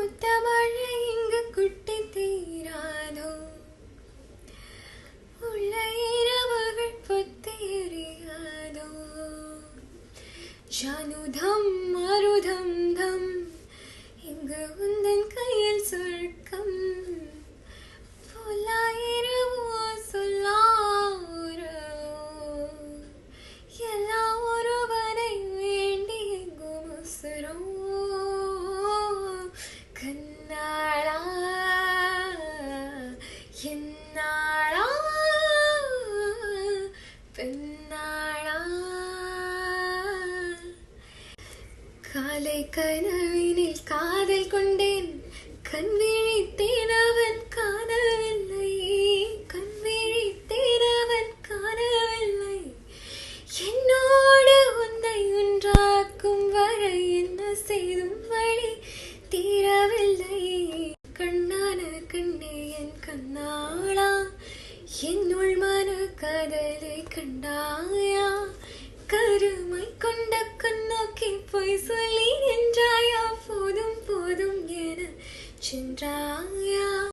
முத்தமழை இங்கு குட்டி தீராதோ, உள்ள இரவுகள் பொத்தி எறியாதோ. ஜானுதம் மருதம் தம் இங்கு உந்தன் கையில் சொர்க்கம். பொல்லாயிரவோ சொல்லாரோ எல்லா ஒருவனை வேண்டி எங்கும் உசுரோ. கண்ணாளா என்னாளா பெண்ணாளா. காலை கனவினில் காதல் கொண்டேன், கண் விழித்தேன் அவன் காணவில்லை, கண் விழித்தேன் அவன் காணவில்லை. என்னோடு உன்னை ஒன்றாக்கும் வரை என்ன செய்தும் வழி தீரவில்லை. கண்ணான கண்ணே என் கண்ணாளா, என்னுள் மன காதலை கண்டாயா. கருமை கொண்ட கண்ணோக்கி பொய் சொல்லி நின்றாயா. போதும் போதும் என சென்றாய்.